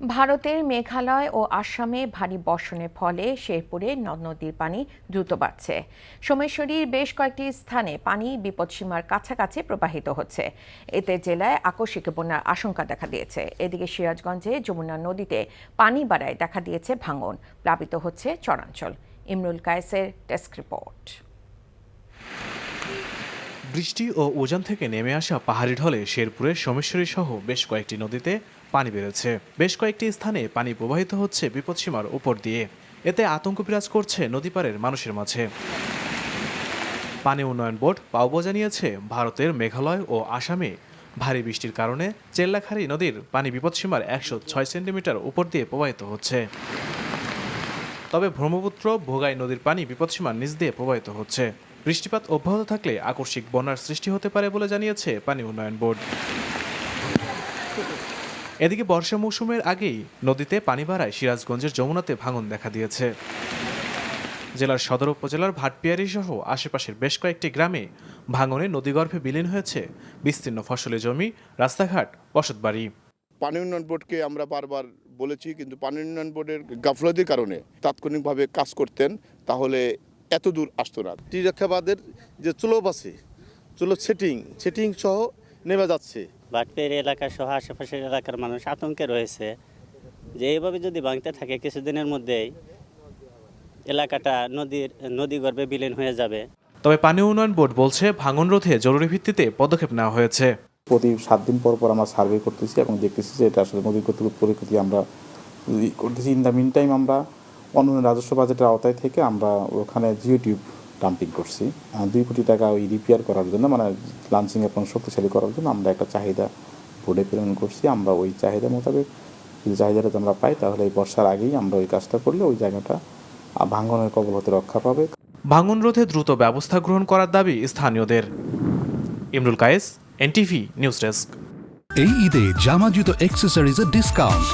ভারতের মেঘালয় ও আসামে ভারী বর্ষণের ফলে শেরপুরে নদ নদীর পানি দ্রুত বাড়ছে। সোমেশ্বরীর বেশ কয়েকটি স্থানে পানি বিপদসীমার কাছাকাছি প্রবাহিত হচ্ছে। এতে জেলায় আকস্মিক বন্যার আশঙ্কা দেখা দিয়েছে। এদিকে সিরাজগঞ্জে যমুনা নদীতে পানি বাড়ায় দেখা দিয়েছে ভাঙন, প্লাবিত হচ্ছে চরাঞ্চল। ইমরুল কায়েসের ডেস্ক রিপোর্ট। বৃষ্টি ও উজান থেকে নেমে আসা পাহাড়ি ঢলে শেরপুরের সোমেশ্বরী সহ বেশ কয়েকটি নদীতে পানি বেড়েছে। বেশ কয়েকটি স্থানে পানি প্রবাহিত হচ্ছে বিপদসীমার উপর দিয়ে। এতে আতঙ্ক বিরাজ করছে নদীপাড়ের মানুষের মাঝে। পানি উন্নয়ন বোর্ড পাউবো জানিয়েছে, ভারতের মেঘালয় ও আসামে ভারী বৃষ্টির কারণে চেল্লাখাড়ি নদীর পানি বিপদসীমার 106 সেন্টিমিটার উপর দিয়ে প্রবাহিত হচ্ছে। তবে ব্রহ্মপুত্র ভোগাই নদীর পানি বিপদসীমার নিচ দিয়ে প্রবাহিত হচ্ছে। বৃষ্টিপাত অব্যাহত থাকলে আকস্মিক বন্যার সৃষ্টি হতে পারে বলে জানিয়েছে পানি উন্নয়ন বোর্ড। এদিকে বর্ষা মৌসুমের আগেই নদীতে পানি বাড়ায় সিরাজগঞ্জের যমুনাতে ভাঙন দেখা দিয়েছে। জেলার সদর উপজেলার ভাটপিয়ারি সহ আশেপাশের বেশ কয়েকটি গ্রামে ভাঙনে নদীগর্ভে বিলীন হয়েছে বিস্তীর্ণ ফসলি জমি, রাস্তাঘাট, বসতবাড়ি। পানি উন্নয়ন বোর্ডকে আমরা বারবার বলেছি, কিন্তু পানি উন্নয়ন বোর্ডের গাফলতির কারণে তাৎক্ষণিকভাবে কাজ করতেন, তাহলে এত দূর আসতো না। টিরক্ষাবাদের যে চুলোপ আছে, চুলো সেটিং সহ নেমে যাচ্ছে। ভাটপিয়ারি এলাকা সহ আশেপাশের এলাকার মানুষ আতঙ্কে রয়েছে যে এইভাবে যদি ভাঙতে থাকে কিছুদিনের মধ্যেই এলাকাটা নদীগর্ভে বিলীন হয়ে যাবে। তবে পানি উন্নয়ন বোর্ড বলছে, ভাঙন রোধে জরুরি ভিত্তিতে পদক্ষেপ নেওয়া হয়েছে। প্রতি 7 দিন পর আমরা সার্ভে করতেছি এবং দেখতেছি যে এটা আসলে নদীর পরিস্থিতি আমরা করতেছি। ইন দ্য মিন টাইম আমরা অন্যান্য রাজস্ব বাজেটের আওতায় থেকে আমরা ওখানে জিও টিউব ডাম্পিং করছি 2 কোটি টাকা ওই রিপেয়ার করার জন্য, মানে লাঞ্চিং এবং শক্তিশালী করার জন্য আমরা একটা চাহিদা বোর্ডে প্রেরণ করছি। আমরা ওই চাহিদা মোতাবেক যদি চাহিদাটা আমরা পাই, তাহলে এই বর্ষার আগেই আমরা ওই কাজটা করলে ওই জায়গাটা ভাঙনের কবল হতে রক্ষা পাবে। ভাঙন রোধে দ্রুত ব্যবস্থা গ্রহণ করার দাবি স্থানীয়দের। Imrul Kayes, NTV news desk. এই ঈদে জামা জুতো অ্যাক্সেসরিজের ডিসকাউন্ট।